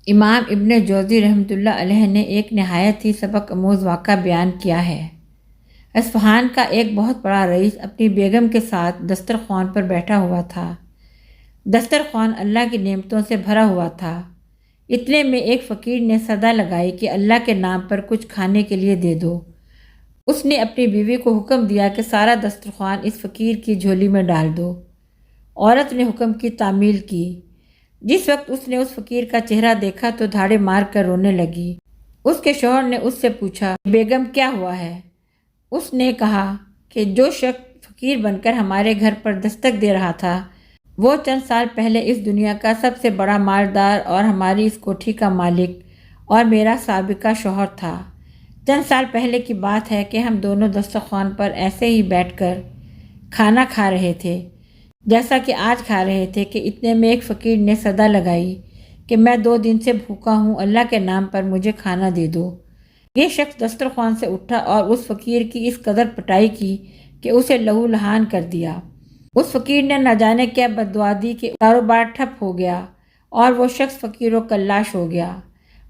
امام ابن جوزی رحمۃ اللہ علیہ نے ایک نہایت ہی سبق آموز واقعہ بیان کیا ہے۔ اصفہان کا ایک بہت بڑا رئیس اپنی بیگم کے ساتھ دسترخوان پر بیٹھا ہوا تھا۔ دسترخوان اللہ کی نعمتوں سے بھرا ہوا تھا۔ اتنے میں ایک فقیر نے صدا لگائی کہ اللہ کے نام پر کچھ کھانے کے لیے دے دو۔ اس نے اپنی بیوی کو حکم دیا کہ سارا دسترخوان اس فقیر کی جھولی میں ڈال دو۔ عورت نے حکم کی تعمیل کی۔ جس وقت اس نے اس فقیر کا چہرہ دیکھا تو دھاڑے مار کر رونے لگی۔ اس کے شوہر نے اس سے پوچھا، بیگم کیا ہوا ہے؟ اس نے کہا کہ جو شخص فقیر بن کر ہمارے گھر پر دستک دے رہا تھا وہ چند سال پہلے اس دنیا کا سب سے بڑا مالدار اور ہماری اس کوٹھی کا مالک اور میرا سابقہ شوہر تھا۔ چند سال پہلے کی بات ہے کہ ہم دونوں دسترخوان پر ایسے ہی بیٹھ کر کھانا کھا رہے تھے جیسا کہ آج کھا رہے تھے کہ اتنے میں ایک فقیر نے صدا لگائی کہ میں 2 دن سے بھوکا ہوں، اللہ کے نام پر مجھے کھانا دے دو۔ یہ شخص دسترخوان سے اٹھا اور اس فقیر کی اس قدر پٹائی کی کہ اسے لہو لہان کر دیا۔ اس فقیر نے نہ جانے کیا بد دعا دی کہ کاروبار ٹھپ ہو گیا اور وہ شخص فقیر و کلاش ہو گیا۔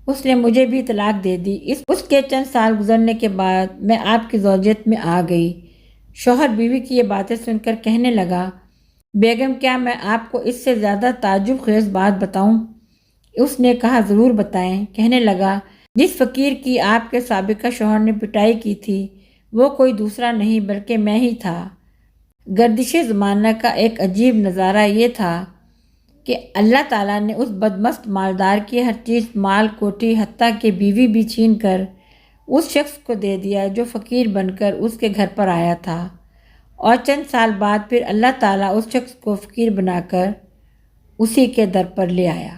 اس نے مجھے بھی طلاق دے دی۔ اس کے چند سال گزرنے کے بعد میں آپ کی زوجیت میں آ گئی۔ شوہر بیوی کی یہ باتیں سن کر کہنے لگا، بیگم کیا میں آپ کو اس سے زیادہ تعجب خیز بات بتاؤں؟ اس نے کہا ضرور بتائیں۔ کہنے لگا، جس فقیر کی آپ کے سابقہ شوہر نے پٹائی کی تھی وہ کوئی دوسرا نہیں بلکہ میں ہی تھا۔ گردش زمانہ کا ایک عجیب نظارہ یہ تھا کہ اللہ تعالیٰ نے اس بدمست مالدار کی ہر چیز، مال، کوٹھی، حتیٰ کہ بیوی بھی چھین کر اس شخص کو دے دیا جو فقیر بن کر اس کے گھر پر آیا تھا، اور چند سال بعد پھر اللہ تعالیٰ اس شخص کو فقیر بنا کر اسی کے در پر لے آیا۔